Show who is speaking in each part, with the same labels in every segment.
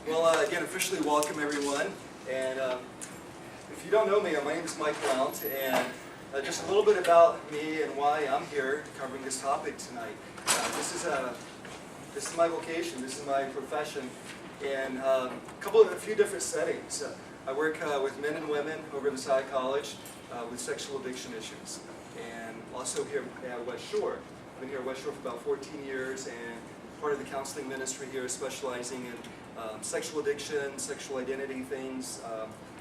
Speaker 1: Well, again, officially welcome everyone. And if you don't know me, my name is Mike Blount, and just a little bit about me and why I'm here covering this topic tonight. This is my vocation. This is my profession, and a few different settings. I work with men and women over at Messiah College with sexual addiction issues, and also here at West Shore. I've been here at West Shore for about 14 years, and part of the counseling ministry here is specializing in sexual addiction, sexual identity things,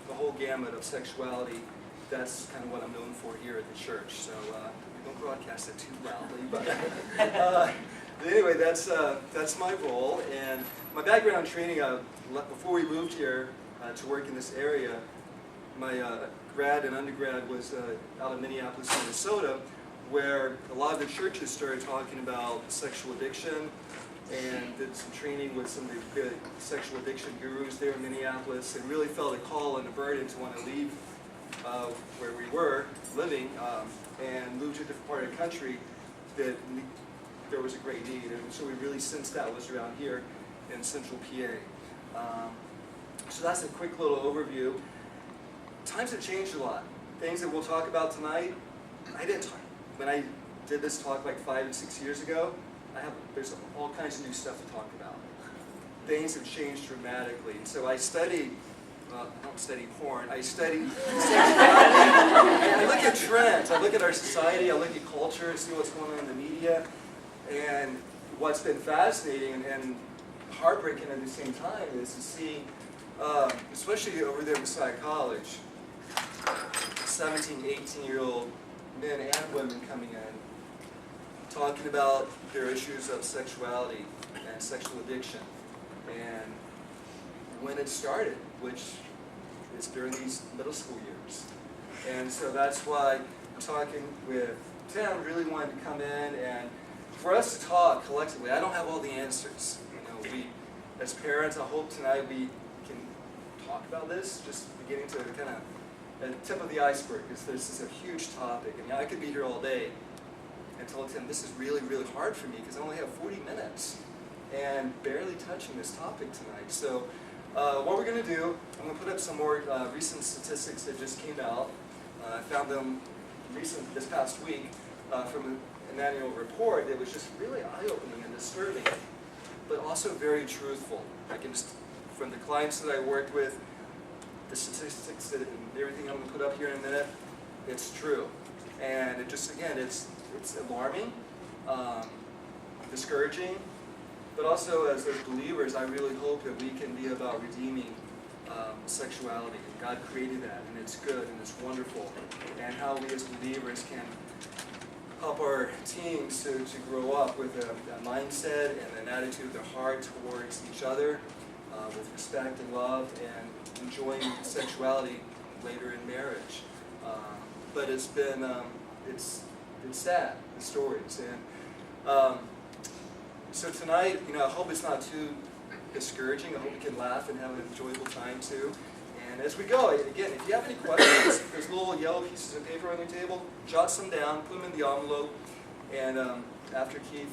Speaker 1: the whole gamut of sexuality. That's kind of what I'm known for here at the church. So we don't broadcast it too loudly, but anyway, that's my role. And my background training, before we moved here to work in this area, my grad and undergrad was out of Minneapolis, Minnesota, where a lot of the churches started talking about sexual addiction, and did some training with some of the good sexual addiction gurus there in Minneapolis, and really felt a call and a burden to want to leave where we were living and move to a different part of the country that there was a great need. And so we really sensed that was around here in central PA. So that's a quick little overview. Times have changed a lot. Things that we'll talk about tonight, when I did this talk like 5 and 6 years ago, there's all kinds of new stuff to talk about. Things have changed dramatically. So I study, I don't study porn, I study sexuality. I look at trends, I look at our society, I look at culture, see what's going on in the media. And what's been fascinating and heartbreaking at the same time is to see, especially over there at Messiah College, 17, 18-year-old men and women coming in, talking about their issues of sexuality and sexual addiction, and when it started, which is during these middle school years. And so that's why I'm talking with Tim, really wanted to come in and for us to talk collectively. I don't have all the answers. We, as parents, I hope tonight we can talk about this, just beginning to kind of the tip of the iceberg, because this is a huge topic. I mean, I could be here all day and told him this is really, really hard for me because I only have 40 minutes and barely touching this topic tonight. So what we're going to do, I'm going to put up some more recent statistics that just came out. I found them this past week from an annual report that was just really eye-opening and disturbing, but also very truthful. I can just, from the clients that I worked with, the statistics and everything I'm going to put up here in a minute, it's true. And it just, again, it's alarming, discouraging, but also as believers, I really hope that we can be about redeeming sexuality. God created that, and it's good, and it's wonderful, and how we as believers can help our teens to grow up with a mindset and an attitude of their heart towards each other, with respect and love, and enjoying sexuality later in marriage. But it's been sad, the stories. And so tonight, I hope it's not too discouraging. I hope we can laugh and have an enjoyable time too. And as we go, again, if you have any questions, there's little yellow pieces of paper on your table, jot some down, put them in the envelope, and after Keith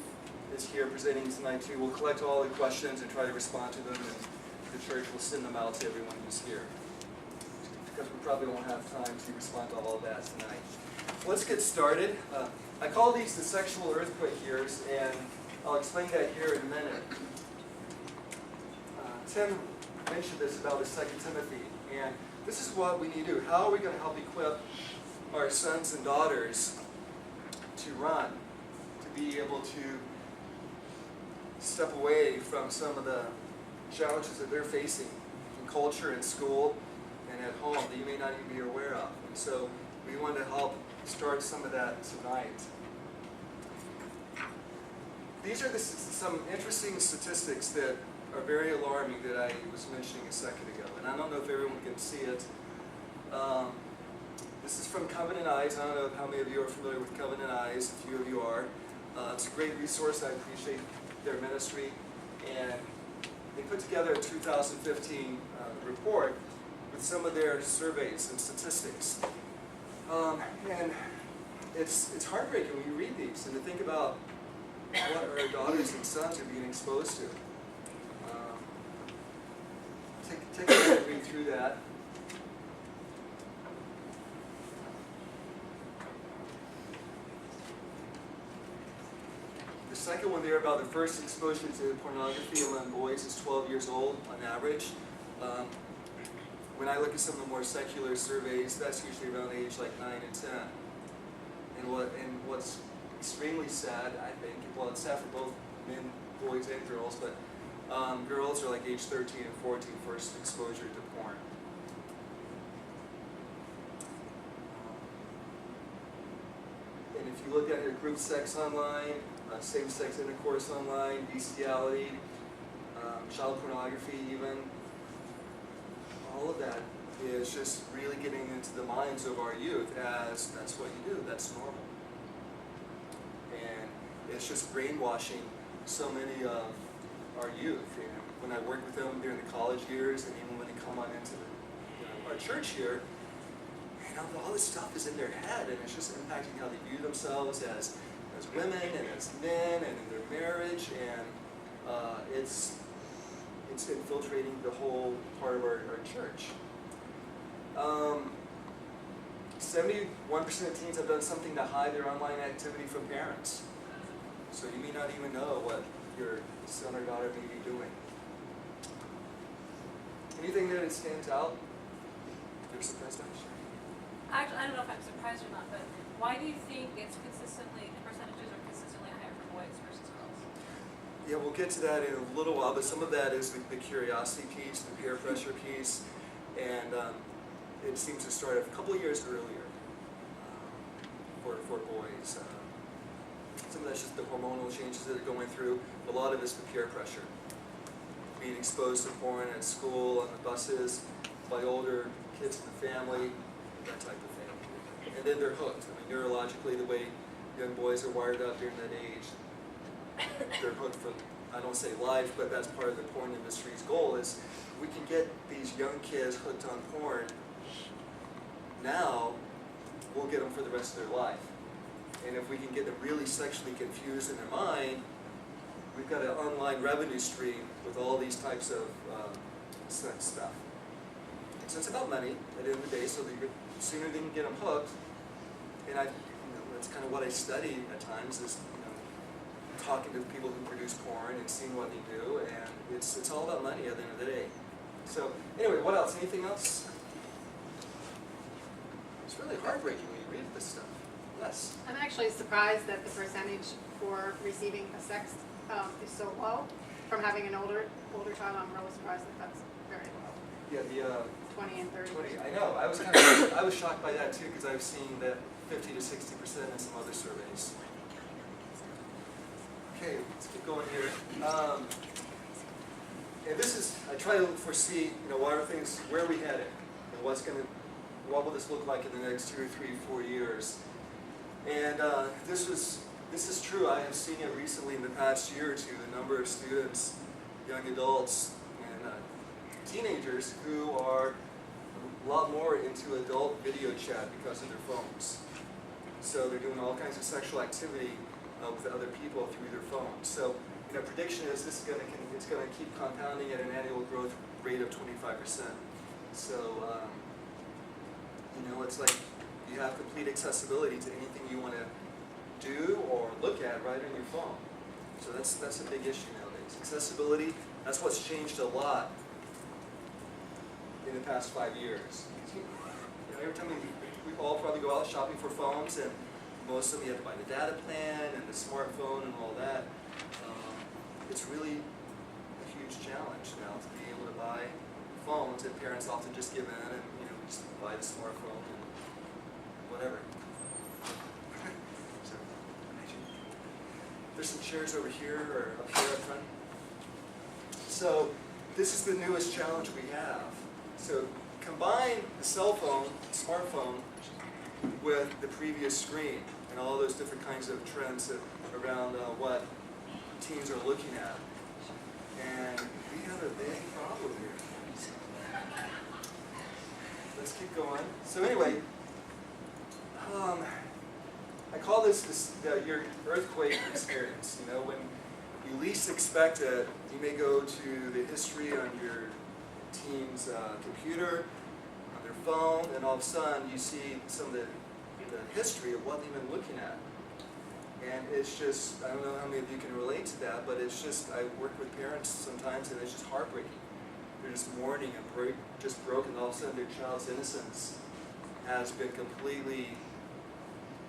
Speaker 1: is here presenting tonight too, we'll collect all the questions and try to respond to them, and the church will send them out to everyone who's here, because we probably won't have time to respond to all of that tonight. Let's get started. I call these the sexual earthquake years, and I'll explain that here in a minute. Tim mentioned this about the 2 Timothy, and this is what we need to do. How are we going to help equip our sons and daughters to run, to be able to step away from some of the challenges that they're facing in culture and school and at home that you may not even be aware of? And so we want to help start some of that tonight. These are some interesting statistics that are very alarming that I was mentioning a second ago, and I don't know if everyone can see it. This is from Covenant Eyes. I don't know how many of you are familiar with Covenant Eyes. A few of you are. It's a great resource. I appreciate their ministry, and they put together a 2015 report with some of their surveys and statistics. And it's heartbreaking when you read these and to think about what our daughters and sons are being exposed to. take a minute and read through that. The second one there about the first exposure to pornography among boys is 12 years old on average. When I look at some of the more secular surveys, that's usually around age like 9 and 10. And what's extremely sad, I think, well, it's sad for both men, boys, and girls, but girls are like age 13 and 14, first exposure to porn. And if you look at your group sex online, same-sex intercourse online, bestiality, child pornography even, all of that is just really getting into the minds of our youth as that's what you do, that's normal. And it's just brainwashing so many of our youth. And when I work with them during the college years, and even when they come on into our church here, all this stuff is in their head, and it's just impacting how they view themselves as women and as men and in their marriage, and it's infiltrating the whole part of our church. 71% of teens have done something to hide their online activity from parents. So you may not even know what your son or daughter may be doing. Anything there that stands out? You're surprised by?
Speaker 2: Actually, I don't know if I'm surprised or not, but why do you think it's consistently, the percentages are consistently higher for boys versus girls?
Speaker 1: Yeah, we'll get to that in a little while, but some of that is the curiosity piece, the peer pressure piece, and it seems to start a couple of years earlier for boys. Some of that's just the hormonal changes that are going through. A lot of it's the peer pressure. Being exposed to porn at school, on the buses, by older kids in the family, that type of thing. And then they're hooked. I mean, neurologically, the way young boys are wired up during that age, they're hooked for, I don't say life, but that's part of the porn industry's goal is we can get these young kids hooked on porn. Now, we'll get them for the rest of their life. And if we can get them really sexually confused in their mind, we've got an online revenue stream with all these types of sex stuff. So it's about money at the end of the day, so the sooner they can get them hooked. And that's kind of what I study at times is talking to the people who produce porn and seeing what they do, and it's all about money at the end of the day. So anyway, what else? Anything else? It's really heartbreaking when you read this stuff. Yes.
Speaker 3: I'm actually surprised that the percentage for receiving a sext is so low. From having an older child, I'm really surprised that that's very low.
Speaker 1: Yeah, the
Speaker 3: 20 and 30.
Speaker 1: 20. I know. I was shocked by that too because I've seen that 50 to 60% in some other surveys. Okay, let's keep going here. And this is, I try to foresee, where are we headed? And what will this look like in the next 2 or 3, 4 years? And this is true. I have seen it recently in the past year or two, the number of students, young adults, and teenagers who are a lot more into adult video chat because of their phones. So they're doing all kinds of sexual activity with other people through their phones. So, prediction is it's going to keep compounding at an annual growth rate of 25%. So, it's like you have complete accessibility to anything you want to do or look at right on your phone. So that's a big issue nowadays. Accessibility, that's what's changed a lot in the past 5 years. Every time we all probably go out shopping for phones, and most of them you have to buy the data plan and the smartphone and all that. It's really a huge challenge now to be able to buy phones, and parents often just give in and just buy the smartphone and whatever. So, there's some chairs over here or up here up front. So this is the newest challenge we have. So combine the cell phone, smartphone, with the previous screen and all those different kinds of trends around what teens are looking at. And we have a big problem here. Let's keep going. So anyway, I call this your earthquake experience. When you least expect it, you may go to the history on your teen's computer, on their phone, and all of a sudden you see some of the history of what they've been looking at. And it's just, I don't know how many of you can relate to that, but it's just, I work with parents sometimes and it's just heartbreaking. They're just mourning and just broken. All of a sudden their child's innocence has been completely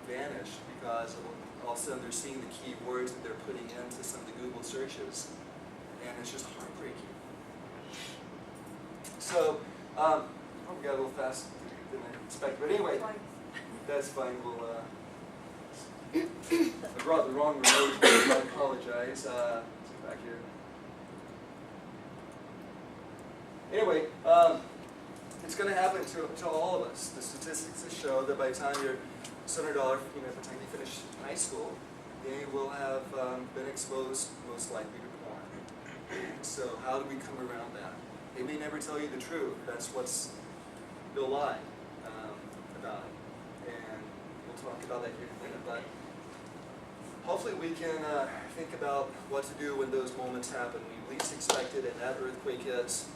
Speaker 1: vanished because all of a sudden they're seeing the key words that they're putting into some of the Google searches. And it's just heartbreaking. So, we got a little fast than I expected. But anyway, that's fine. We'll, I brought the wrong remote. I apologize. Back here. Anyway, it's going to happen to all of us. The statistics show that by the time you're $100, by the time you finish high school, they will have been exposed most likely to porn. So how do we come around that? They may never tell you the truth. That's what's they'll lie about it. And we'll talk about that here in a minute. But hopefully we can think about what to do when those moments happen. We least expect it and that earthquake hits.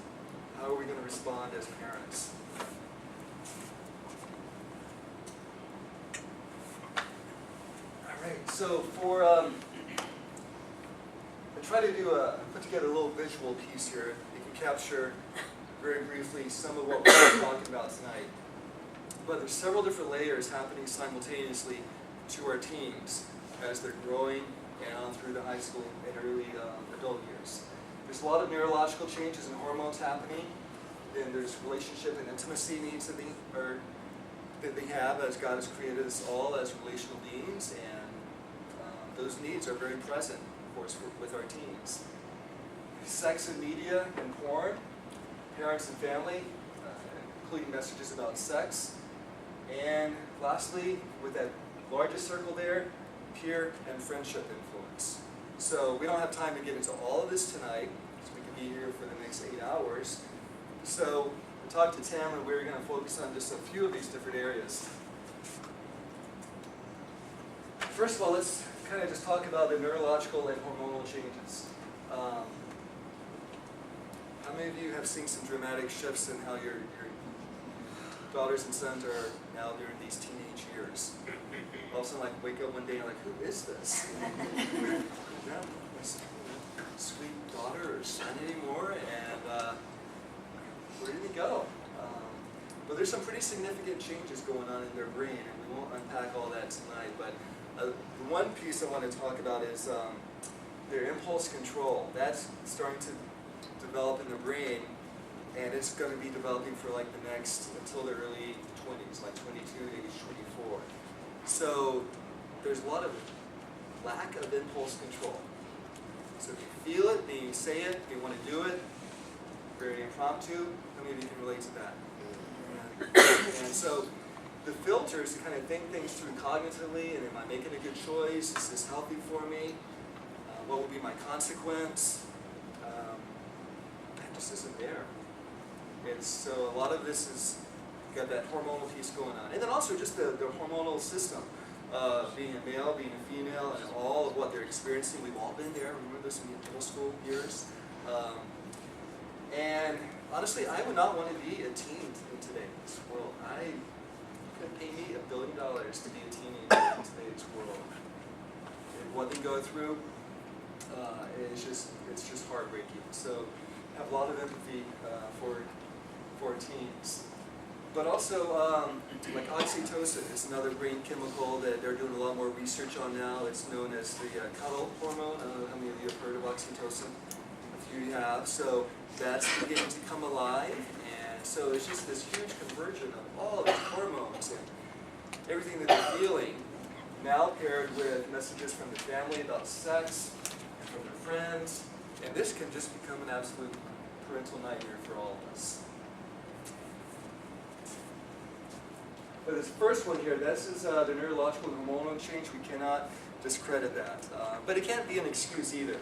Speaker 1: How are we going to respond as parents? Alright, so for I try to put together a little visual piece here. You can capture very briefly some of what we're talking about tonight. But there's several different layers happening simultaneously to our teens as they're growing and on through the high school and early adult years. There's a lot of neurological changes and hormones happening. Then there's relationship and intimacy needs that they have as God has created us all as relational beings, and those needs are very present, of course, with our teens. Sex and media and porn, parents and family, including messages about sex, and lastly, with that largest circle there, peer and friendship influence. So we don't have time to get into all of this tonight, so we can be here for the next 8 hours. So we'll talk to Tim, and we're going to focus on just a few of these different areas. First of all, let's kind of just talk about the neurological and hormonal changes. How many of you have seen some dramatic shifts in how your daughters and sons are now during these teenage years? All of a sudden, like, wake up one day and like, who is this? Not my sweet daughter or son anymore, and where did he go? But there's some pretty significant changes going on in their brain, and we won't unpack all that tonight. But the one piece I want to talk about is their impulse control. That's starting to develop in the brain, and it's going to be developing for like the next, until the early 20s, like 22 to age 24. So there's a lot of lack of impulse control. So if you feel it, then you say it, you want to do it, very impromptu. How many of you can relate to that? And so the filters to kind of think things through cognitively, and am I making a good choice? Is this healthy for me? What will be my consequence? That just isn't there. And so a lot of this is got that hormonal piece going on. And then also just the hormonal system. Being a male, being a female, and all of what they're experiencing. We've all been there. Remember this in your middle school years? And honestly, I would not want to be a teen in today's world. You could pay me $1 billion to be a teenager in today's world. And what they go through, it's just heartbreaking. So have a lot of empathy for teens. But also, like oxytocin is another brain chemical that they're doing a lot more research on now. It's known as the cuddle hormone. I don't know how many of you have heard of oxytocin. A few have. So that's beginning to come alive. And so it's just this huge conversion of all of these hormones and everything that they're feeling, now paired with messages from the family about sex and from their friends. And this can just become an absolute parental nightmare for all of us. But this first one here, this is the neurological and hormonal change. We cannot discredit that. But it can't be an excuse either.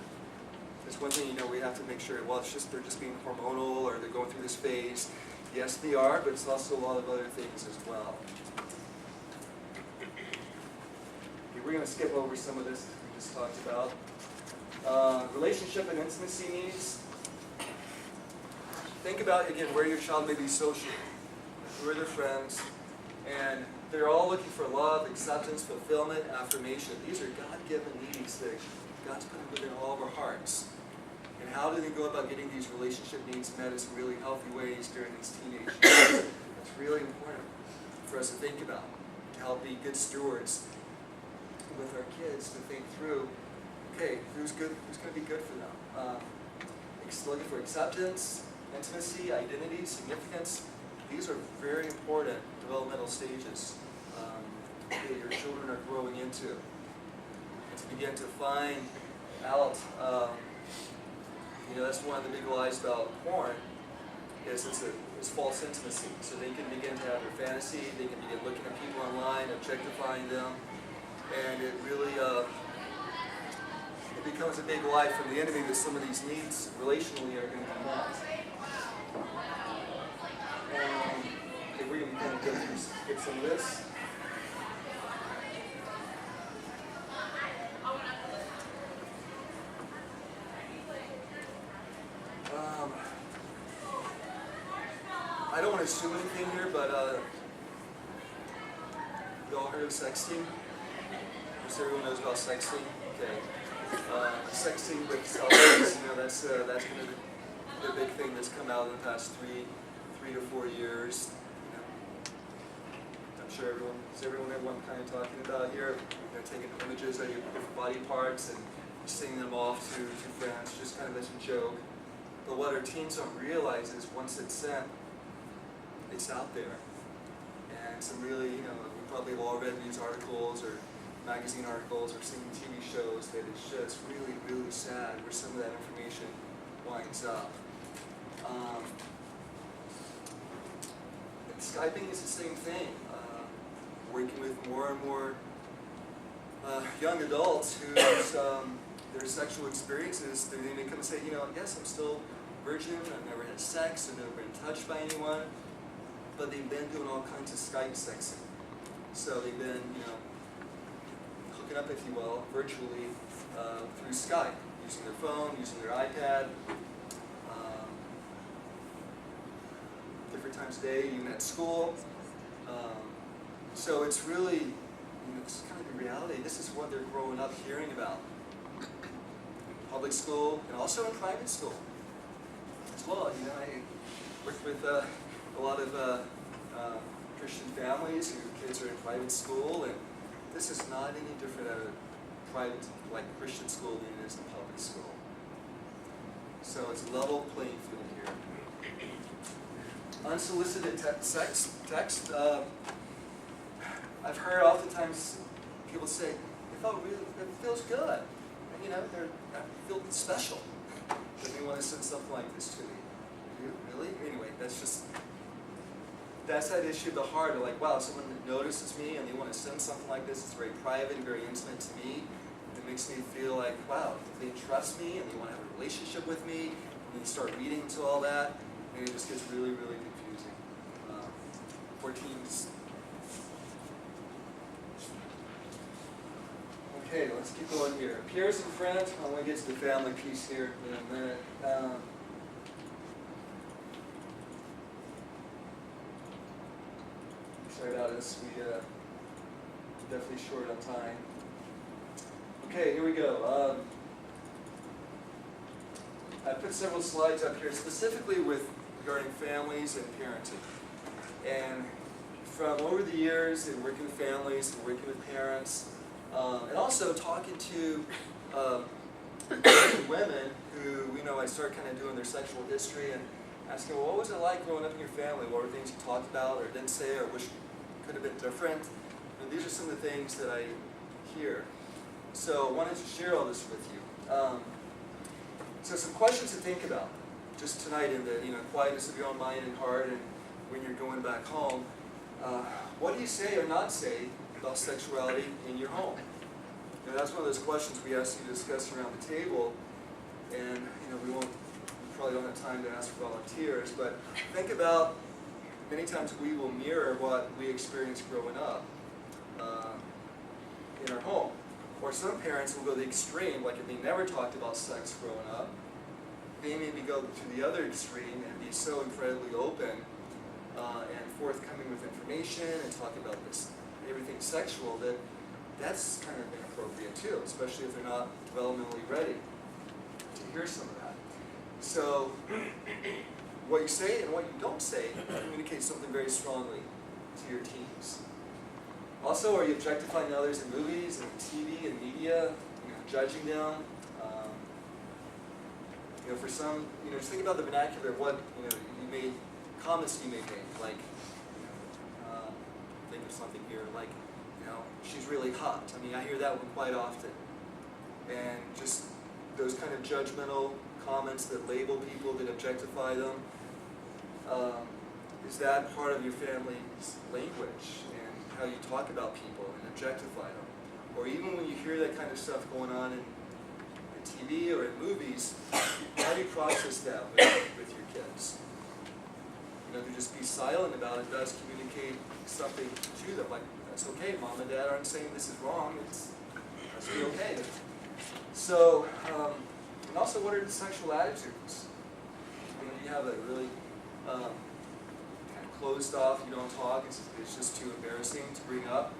Speaker 1: There's one thing, we have to make sure, well, they're just being hormonal or they're going through this phase. Yes, they are, but it's also a lot of other things as well. Okay, we're going to skip over some of this we just talked about. Relationship and intimacy needs. think about, again, where your child may be socially. Who are their friends? And they're all looking for love, acceptance, fulfillment, affirmation. These are God-given needs that God's put within all of our hearts. And how do they go about getting these relationship needs met in some really healthy ways during these teenage years? That's really important for us to think about, to help be good stewards with our kids, to think through, okay, who's going to be good for them? Looking for acceptance, intimacy, identity, significance. These are very important developmental stages that your children are growing into. And to begin to find out, that's one of the big lies about porn, is it's false intimacy. So they can begin to have their fantasy, they can begin looking at people online, objectifying them, and it really it becomes a big lie from the enemy that some of these needs relationally are going to be met. Okay, we're going to kind of go through some of this. I don't want to assume anything here, but you all heard of sexting? Most everyone knows about sexting. Okay. Sexting with cell phones, that's been the big thing that's come out in the past 3 to 4 years. I'm sure everyone know what I'm kind of talking about here. Taking images of your different body parts and sending them off to friends, just kind of as a joke. But what our teens don't realize is once it's sent, it's out there. And some really, we probably have all read news articles or magazine articles or seen TV shows that it's just really, really sad where some of that information winds up. And Skyping is the same thing. Working with more and more young adults whose their sexual experiences, they may come and say, yes, I'm still virgin, I've never had sex, I've never been touched by anyone, but they've been doing all kinds of Skype sexing. So they've been, hooking up, if you will, virtually through Skype, using their phone, using their iPad, different times of day, even at school. So it's really, it's kind of the reality. This is what they're growing up hearing about. Public school and also in private school as well. I work with a lot of Christian families whose kids are in private school, and this is not any different at a private, Christian school than it is in public school. So it's a level playing field here. Unsolicited text. I've heard oftentimes people say, it feels good. I feel special. That they want to send something like this to me. Really? Anyway, that's that issue of the heart of wow, someone notices me and they want to send something like this. It's very private and very intimate to me. It makes me feel like, wow, they trust me and they want to have a relationship with me. And you start reading into all that, and it just gets really, really confusing for teens. Okay, let's keep going here. Peers and friends. I want to get to the family piece here in a minute. Sorry about this. We definitely short on time. Okay, here we go. I put several slides up here specifically regarding families and parenting. And from over the years and working with families and working with parents, and also talking to women who, I start kind of doing their sexual history and asking, well, what was it like growing up in your family? What were things you talked about or didn't say or wish could have been different? And these are some of the things that I hear. So I wanted to share all this with you. So some questions to think about just tonight in the quietness of your own mind and heart, and when you're going back home. What do you say or not say about sexuality in your home? That's one of those questions we ask you to discuss around the table, and we probably don't have time to ask for volunteers, but think about many times we will mirror what we experienced growing up in our home. Or some parents will go to the extreme, like if they never talked about sex growing up, they maybe go to the other extreme and be so incredibly open and forthcoming with information and talk about this everything sexual that that's kind of inappropriate too, especially if they're not developmentally ready to hear some of that. So what you say and what you don't say communicates something very strongly to your teens. Also, are you objectifying others in movies and TV and media, judging them? For some, just think about the vernacular of what, you made, comments you may make, like, think of something here, like, she's really hot. I mean, I hear that one quite often. And just those kind of judgmental comments that label people, that objectify them, is that part of your family's language and how you talk about people and objectify them? Or even when you hear that kind of stuff going on in TV or in movies, how do you process that with your kids? To just be silent about it does communicate something to them, like, that's okay, mom and dad aren't saying this is wrong, it's be okay. So, and also, what are the sexual attitudes? You have a really kind of closed off, you don't talk, it's just too embarrassing to bring up.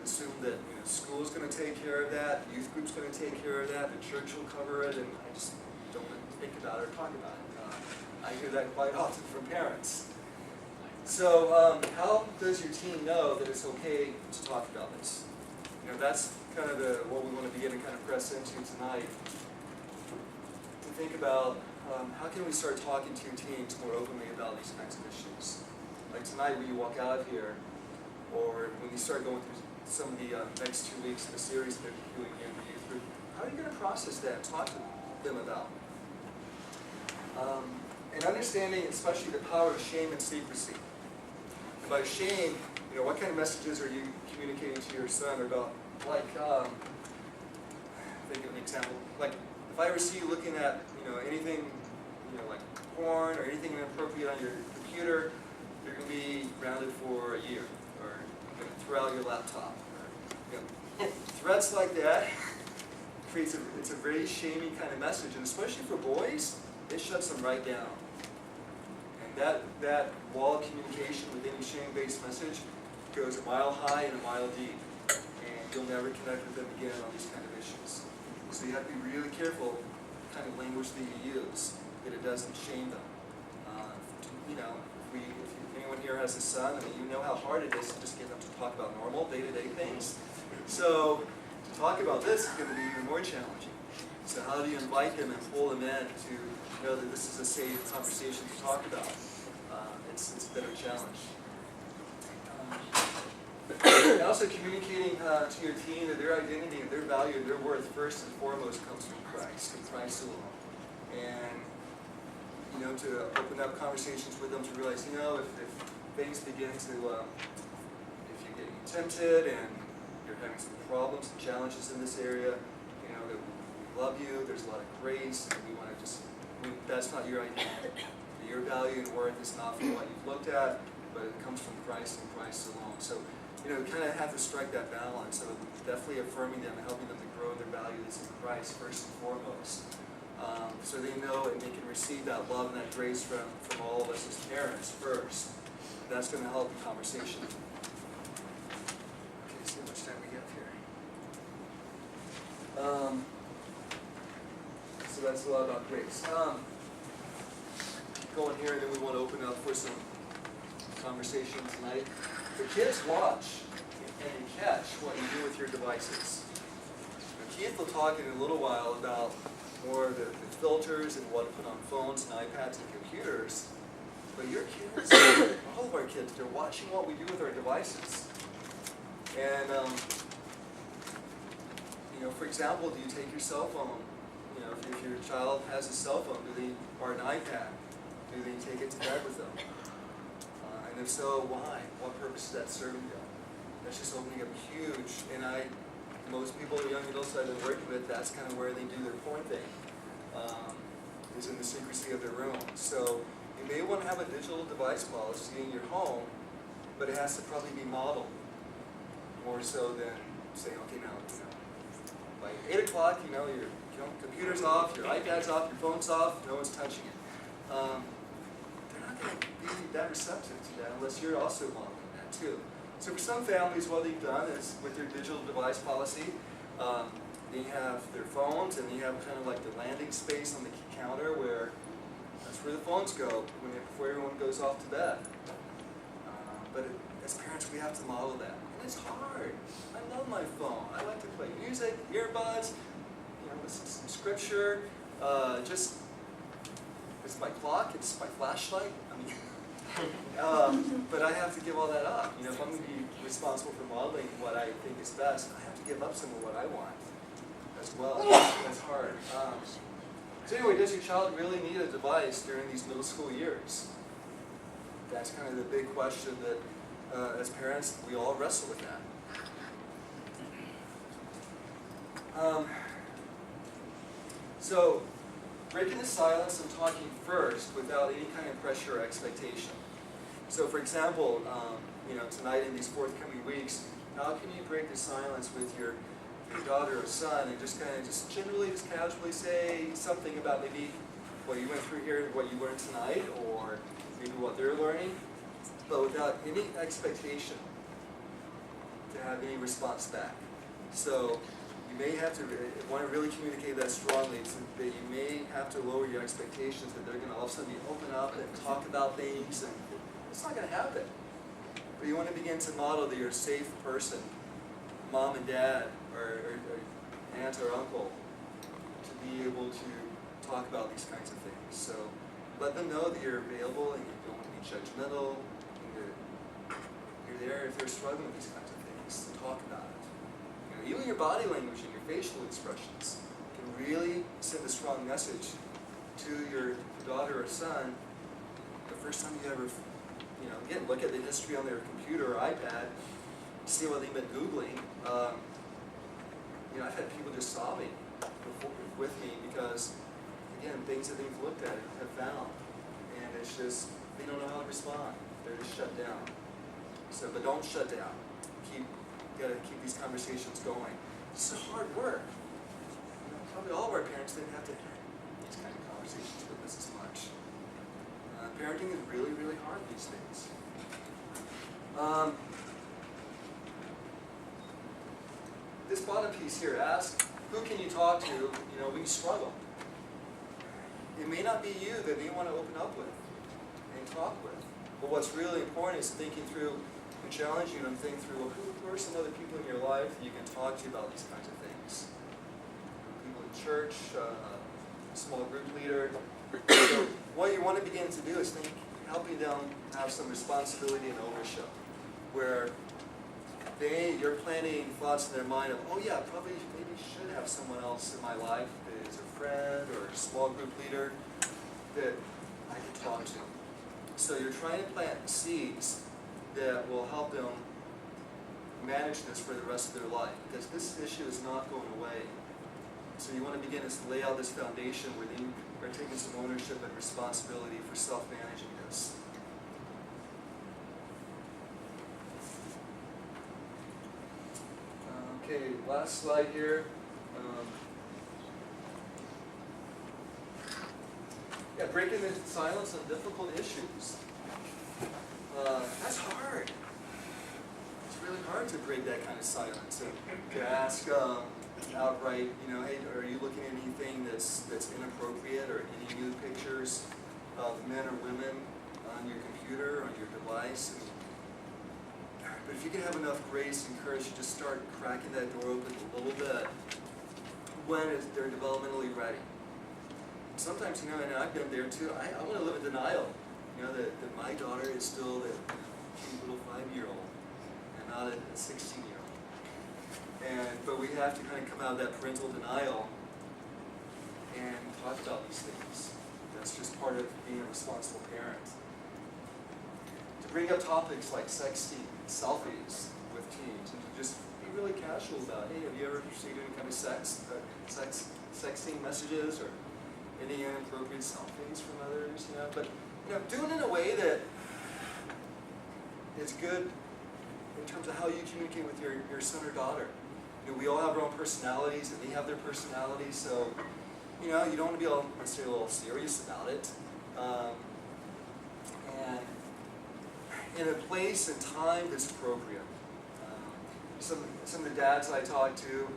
Speaker 1: Assume that school's going to take care of that, youth group's going to take care of that, the church will cover it, and I just don't want to think about it or talk about it. I hear that quite often from parents. So how does your teen know that it's okay to talk about this? That's kind of what we want to begin to kind of press into tonight. To think about how can we start talking to your teens more openly about these kinds of issues. Like tonight when you walk out of here, or when you start going through some of the next 2 weeks of the series that they're doing here in the youth group, how are you going to process that and talk to them about? And understanding especially the power of shame and secrecy. And by shame, what kind of messages are you communicating to your son about, like, think of an example, like if I ever see you looking at, anything, like porn or anything inappropriate on your computer, you're going to be grounded for a year, or you're going to throw out your laptop. Or, threats like that creates it's a very shaming kind of message, and especially for boys, it shuts them right down. And that wall of communication with any shame-based message goes a mile high and a mile deep, and you'll never connect with them again on these kind of issues. So you have to be really careful kind of language that you use, that it doesn't shame them. If anyone here has a son, you know how hard it is to just get them to talk about normal day-to-day things. So to talk about this is going to be even more challenging. So how do you invite them and pull them in to know that this is a safe conversation to talk about? It's a better challenge. And also communicating to your teen that their identity and their value and their worth first and foremost comes from Christ and Christ alone. And to open up conversations with them to realize, if things begin to, if you're getting tempted and you're having some problems and challenges in this area, that we love you, there's a lot of grace, and we want to that's not your identity. Your value and worth is not from what you've looked at, but it comes from Christ and Christ alone. So, kind of have to strike that balance of definitely affirming them and helping them to grow in their value that's in Christ first and foremost. So they know and they can receive that love and that grace from all of us as parents first. That's going to help the conversation. Okay, see how much time we have here. So that's a lot about grace. Going here, and then we want to open up for some conversation tonight. The kids watch and catch what you do with your devices. Now, Keith will talk in a little while about more of the filters and what to put on phones and iPads and computers. But your kids, all of our kids, they're watching what we do with our devices. And, for example, do you take your cell phone? If your child has a cell phone, or an iPad, do they take it to bed with them? And if so, why? What purpose is that serving them? That's just opening up huge, and most people, young adults I've been working with, that's kind of where they do their porn thing, is in the secrecy of their room. So you may want to have a digital device policy in your home, but it has to probably be modeled more so than saying, okay, now, by 8 o'clock, your computer's off, your iPad's off, your phone's off, no one's touching it. They're not going to be that receptive to that unless you're also modeling that too. So for some families, what they've done is with their digital device policy, they have their phones and they have kind of like the landing space on the counter where that's where the phones go before everyone goes off to bed. But as parents, we have to model that. And it's hard. I love my phone. I like to play music, earbuds, listen to some scripture. It's my clock, it's my flashlight. But I have to give all that up. If I'm going to be responsible for modeling what I think is best, I have to give up some of what I want as well. That's hard. So anyway, does your child really need a device during these middle school years? That's kind of the big question that, as parents, we all wrestle with that. So, breaking the silence and talking first without any kind of pressure or expectation. So, for example, tonight in these forthcoming weeks, how can you break the silence with your daughter or son and just generally, casually say something about maybe what you went through here, what you learned tonight, or maybe what they're learning, but without any expectation to have any response back. So you may have to want to really communicate that strongly, so that you may have to lower your expectations that they're going to all of a sudden open up and talk about things, and it's not going to happen. But you want to begin to model that you're a safe person, mom and dad, or aunt or uncle, to be able to talk about these kinds of things. So let them know that you're available and you don't want to be judgmental. You're there if they're struggling with these kinds of things, to talk about it. Even your body language and your facial expressions can really send a strong message to your daughter or son. The first time you ever, again, look at the history on their computer or iPad, see what they've been Googling. I've had people just sobbing with me because, again, things that they've looked at and have found, and it's just, they don't know how to respond. They're just shut down. So, but don't shut down. You got to keep these conversations going. This is hard work. Probably all of our parents didn't have to have these kind of conversations with us as much. Parenting is really, really hard these days. This bottom piece here, ask who can you talk to, when you struggle. It may not be you that they want to open up with and talk with. But what's really important is thinking through and challenging them, think through, well, who are some other people in your life that you can talk to about these kinds of things? People in church, a small group leader. So what you want to begin to do is think, helping them have some responsibility and ownership, where you're planting thoughts in their mind of, oh yeah, probably maybe should have someone else in my life that is a friend or a small group leader that I can talk to. So you're trying to plant seeds that will help them manage this for the rest of their life, because this issue is not going away. So you want to begin to lay out this foundation where they are taking some ownership and responsibility for self-managing this. Okay, last slide here. Breaking the silence on difficult issues. That's hard. It's really hard to break that kind of silence and to ask outright, hey, are you looking at anything that's inappropriate, or any nude pictures of men or women on your computer, on your device? But if you can have enough grace and courage to just start cracking that door open a little bit when they're developmentally ready. Sometimes, and I've been there too, I want to live in denial, that my daughter is still that cute little 5-year-old and not a 16-year-old. But we have to kind of come out of that parental denial and talk about these things. That's just part of being a responsible parent. To bring up topics like sexting, selfies with teens, and to just be really casual about, hey, have you ever received any kind of sexting messages or any inappropriate selfies from others? But do it in a way that is good in terms of how you communicate with your son or daughter. we all have our own personalities, and they have their personalities, so, you don't want to be all necessarily all serious about it. And in a place and time that's appropriate. Some of the dads I talk to,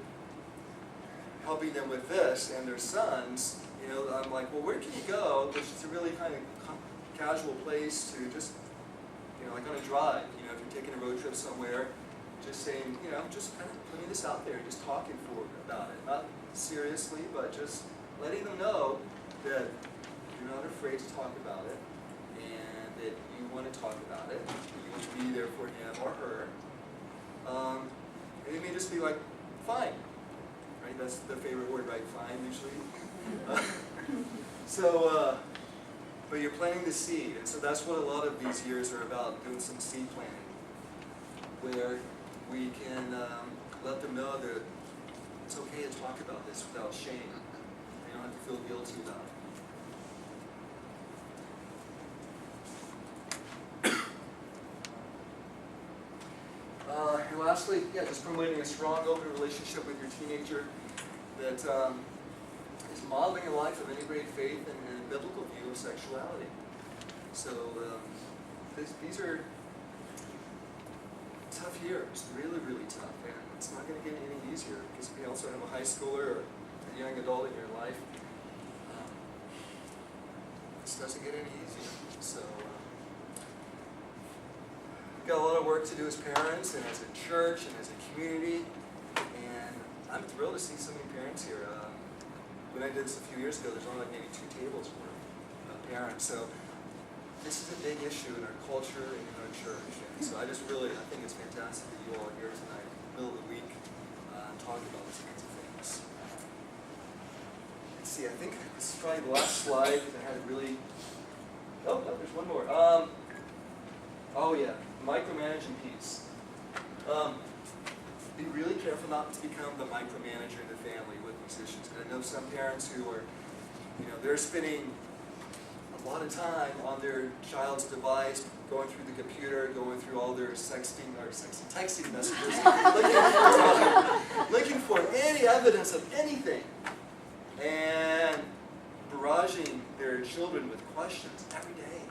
Speaker 1: helping them with this, and their sons, I'm like, well, where can you go? Which is a really kind of casual place to just, like on a drive, if you're taking a road trip somewhere, just saying, just kind of putting this out there, just talking about it. Not seriously, but just letting them know that you're not afraid to talk about it, and that you want to talk about it, you want to be there for him or her. And it may just be like, fine, right? That's the favorite word, right? Fine, usually. But you're planting the seed, and so that's what a lot of these years are about, doing some seed planting, where we can let them know that it's okay to talk about this without shame. You don't have to feel guilty about it. And lastly, just promoting a strong, open relationship with your teenager that is modeling a life of integrated faith and a biblical view of sexuality. So these are tough years, really, really tough, and it's not going to get any easier because you also have a high schooler or a young adult in your life. This doesn't get any easier. So we've got a lot of work to do as parents and as a church and as a community, and I'm thrilled to see so many parents here. When I did this a few years ago, there's only like maybe 2 tables worth of parents. So this is a big issue in our culture and in our church. And so I think it's fantastic that you all are here tonight, middle of the week, talking about these kinds of things. Let's see, I think this is probably the last slide because I had a really, no, there's one more. Oh yeah, micromanaging piece. Be really careful not to become the micromanager in the family with these issues. And I know some parents who are, they're spending a lot of time on their child's device, going through the computer, going through all their texting messages, looking for any evidence of anything, and barraging their children with questions every day.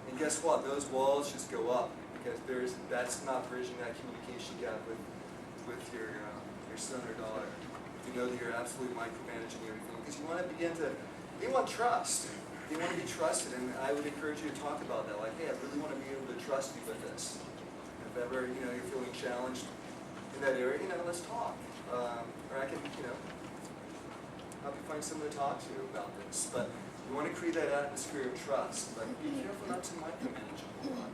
Speaker 1: And guess what? Those walls just go up because that's not bridging that communication gap with your son or daughter. You know that you're absolutely micromanaging everything because you want to they want trust. They want to be trusted, and I would encourage you to talk about that. Like, hey, I really want to be able to trust you with this. If ever you're feeling challenged in that area, let's talk. Or I can help you find someone to talk to about this. But you want to create that atmosphere of trust. But be careful not to micromanage a whole lot,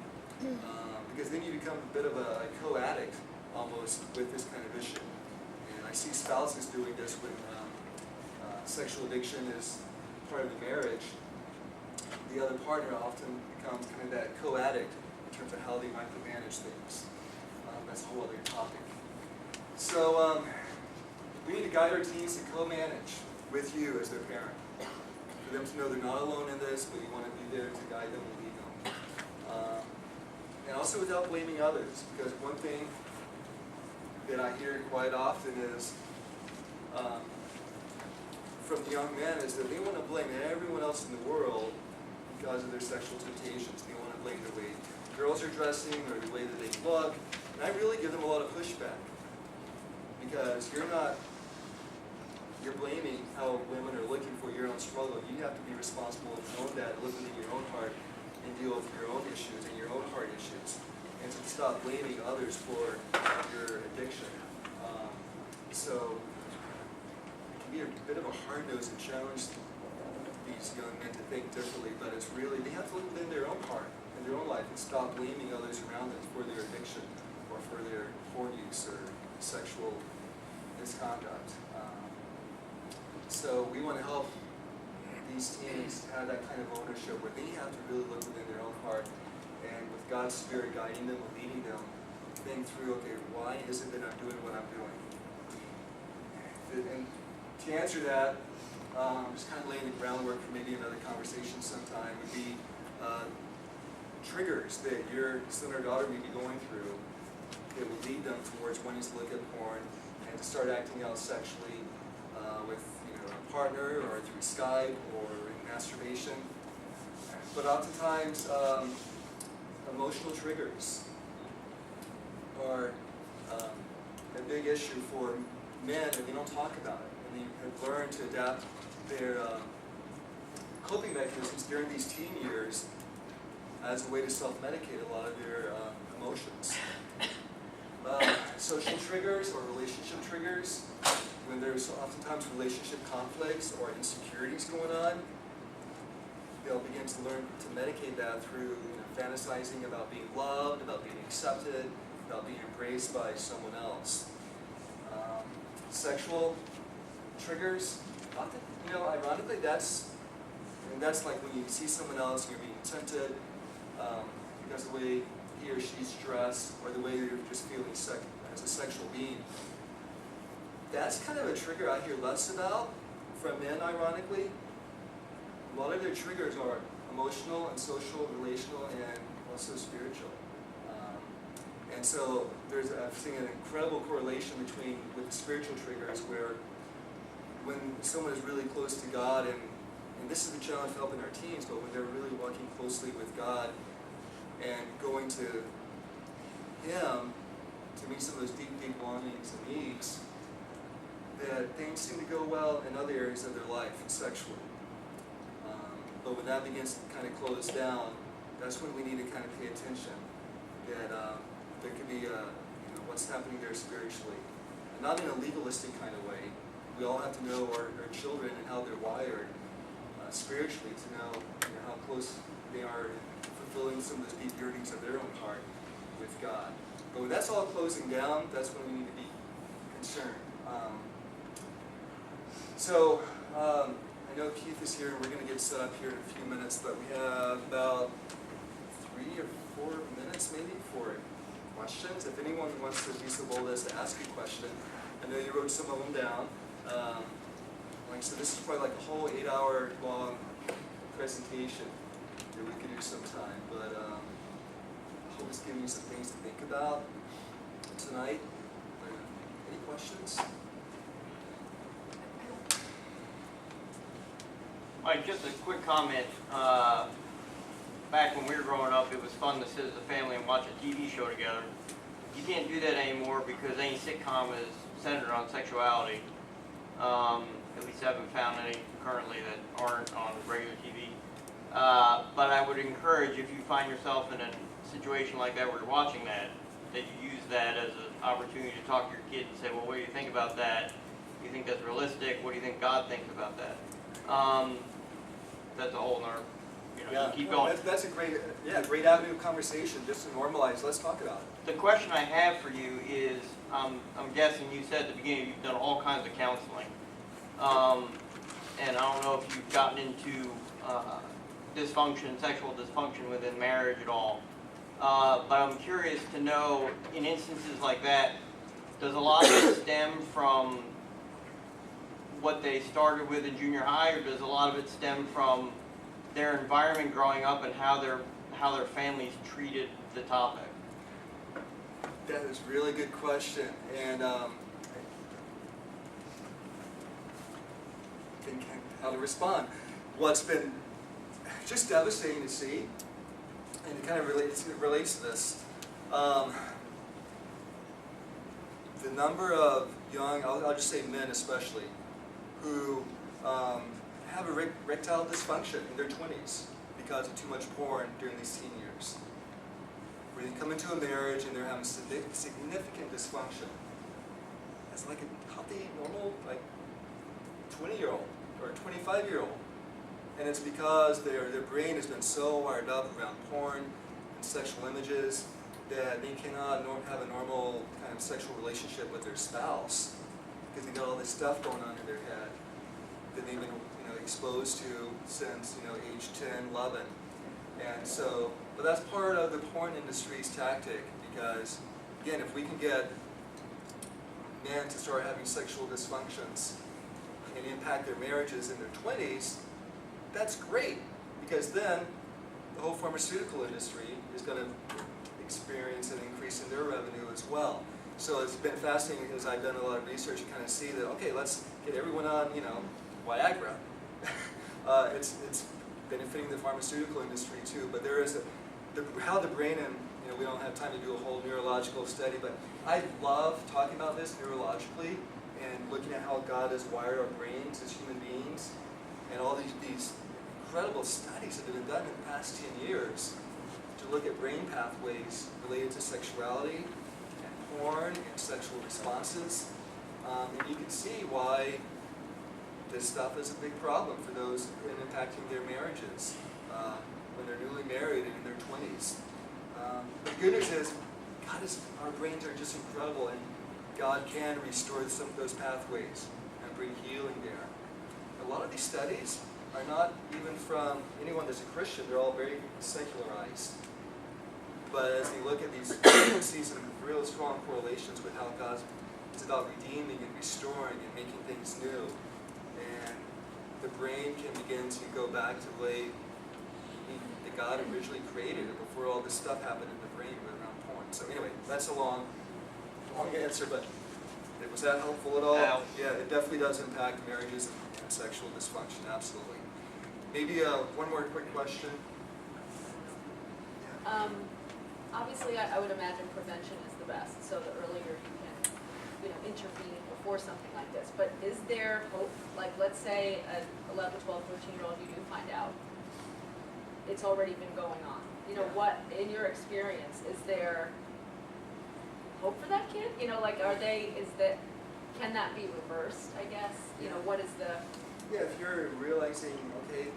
Speaker 1: because then you become a bit of a co-addict almost with this kind of issue. And I see spouses doing this when sexual addiction is part of the marriage. The other partner often becomes kind of that co-addict in terms of how they micromanage things. That's a whole other topic. So we need to guide our teens to co-manage with you as their parent. For them to know they're not alone in this, but you want to be there to guide them and lead them. And also without blaming others, because one thing that I hear quite often is from the young men is that they want to blame everyone else in the world because of their sexual temptations. They want to blame the way girls are dressing or the way that they look. And I really give them a lot of pushback because you're blaming how women are looking for your own struggle. You have to be responsible of your own dad, look within your own heart and deal with your own issues and your own heart issues. And to stop blaming others for your addiction. So it can be a bit of a hard-nosed and challenge these young men to think differently, but it's really, they have to look within their own heart and their own life and stop blaming others around them for their addiction or for their porn use or sexual misconduct. So we want to help these teens have that kind of ownership where they have to really look within their own heart and with God's Spirit guiding them and leading them, think through, okay, why is it that I'm doing what I'm doing? And to answer that, just kind of laying the groundwork for maybe another conversation sometime would be triggers that your son or daughter may be going through that will lead them towards wanting to look at porn and to start acting out sexually with a partner or through Skype or in masturbation. But oftentimes, emotional triggers are a big issue for men, and they don't talk about it. And they have learned to adapt their coping mechanisms during these teen years as a way to self-medicate a lot of their emotions. Social triggers or relationship triggers, when there's oftentimes relationship conflicts or insecurities going on, they'll begin to learn to medicate that through fantasizing about being loved, about being accepted, about being embraced by someone else. Sexual triggers, often, ironically, that's like when you see someone else and you're being tempted because of the way he or she's dressed or the way you're just feeling as a sexual being. That's kind of a trigger I hear less about from men, ironically. A lot of their triggers are emotional and social, relational, and also spiritual. And so I've seen an incredible correlation with the spiritual triggers, where when someone is really close to God, and this is the challenge for helping our teens, but when they're really walking closely with God and going to Him to meet some of those deep, deep longings and needs, that things seem to go well in other areas of their life, sexually. But when that begins to kind of close down, that's when we need to kind of pay attention. That there could be what's happening there spiritually. And not in a legalistic kind of way. We all have to know our children and how they're wired spiritually to know how close they are in fulfilling some of those deep yearnings of their own heart with God. But when that's all closing down, that's when we need to be concerned. I know Keith is here, and we're going to get set up here in a few minutes, but we have about 3 or 4 minutes maybe for questions. If anyone wants to be so bold as to ask a question, I know you wrote some of them down. Like I said, this is probably like a whole 8-hour long presentation that we could do sometime, but I hope it's giving you some things to think about tonight. Any questions?
Speaker 4: Mike, just a quick comment. Back when we were growing up, it was fun to sit as a family and watch a TV show together. You can't do that anymore because any sitcom is centered on sexuality. At least I haven't found any currently that aren't on regular TV. But I would encourage, if you find yourself in a situation like that where you're watching that you use that as an opportunity to talk to your kid and say, well, what do you think about that? Do you think that's realistic? What do you think God thinks about that? That's a whole nother, keep going.
Speaker 1: That's a great avenue of conversation, just to normalize. Let's talk about it.
Speaker 4: The question I have for you is, I'm guessing you said at the beginning you've done all kinds of counseling. And I don't know if you've gotten into dysfunction, sexual dysfunction within marriage at all. But I'm curious to know, in instances like that, does a lot of it stem from what they started with in junior high, or does a lot of it stem from their environment growing up and how their families treated the topic?
Speaker 1: That is a really good question, and thinking how to respond. What's been just devastating to see, and it kind of relates to this. The number of young, I'll just say men especially, who have a erectile dysfunction in their 20s because of too much porn during these teen years. Where they come into a marriage and they're having significant dysfunction. It's like a healthy, normal, 20-year-old or 25-year-old. And it's because their brain has been so wired up around porn and sexual images that they cannot have a normal kind of sexual relationship with their spouse, because they got all this stuff going on in their head that they've been exposed to since age 10, 11. And so, but that's part of the porn industry's tactic, because again, if we can get men to start having sexual dysfunctions and impact their marriages in their 20s, that's great, because then the whole pharmaceutical industry is going to experience an increase in their revenue as well. So it's been fascinating as I've done a lot of research to kind of see that, okay, let's get everyone on, Viagra. It's benefiting the pharmaceutical industry too, but there is how the brain, and we don't have time to do a whole neurological study, but I love talking about this neurologically and looking at how God has wired our brains as human beings, and all these incredible studies that have been done in the past 10 years to look at brain pathways related to sexuality and porn and sexual responses. And you can see why this stuff is a big problem for those in impacting their marriages when they're newly married and in their 20s. The good news is, our brains are just incredible, and God can restore some of those pathways and bring healing there. A lot of these studies are not even from anyone that's a Christian. They're all very secularized. But as you look at these, you can see some real strong correlations with how God is about redeeming and restoring and making things new. And the brain can begin to go back to the way that God originally created it before all this stuff happened in the brain around porn. So anyway, that's a long answer, but was that helpful at all? Yeah, it definitely does impact marriages and sexual dysfunction, absolutely. Maybe one more quick question.
Speaker 5: Obviously, I would imagine prevention is the best, so the earlier you can, intervene before something like this. But is there hope? Like, let's say an 11, 12, 13-year-old, you do find out it's already been going on. What, in your experience, is there hope for that kid? Can that be reversed, I guess? What is the...
Speaker 1: Yeah, if you're realizing, okay,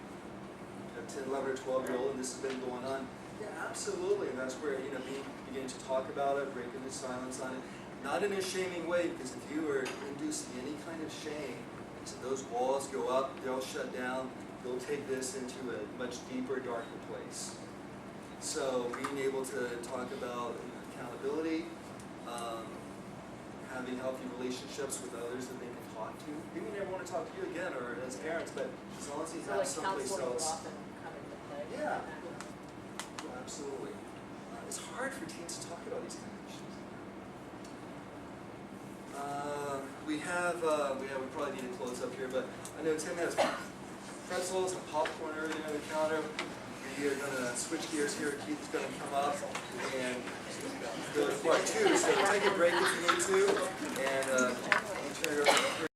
Speaker 1: a 10, 11, or 12-year-old, and this has been going on, yeah, absolutely. And that's where, beginning to talk about it, breaking the silence on it. Not in a shaming way, because if you are inducing any kind of shame, so those walls go up, they'll shut down, they'll take this into a much deeper, darker place. So being able to talk about accountability, having healthy relationships with others that they can talk to. They may never want to talk to you again, or as parents, but as long as you have someplace
Speaker 5: counseling will
Speaker 1: else.
Speaker 5: often come into play.
Speaker 1: Yeah, absolutely. It's hard for teens to talk about these kind of issues. We probably need to close up here, but I know Tim has pretzels and popcorn and everything on the counter. We are going to switch gears here. Keith's going to come up and go to part 2. So take a break if you need to, and turn it over.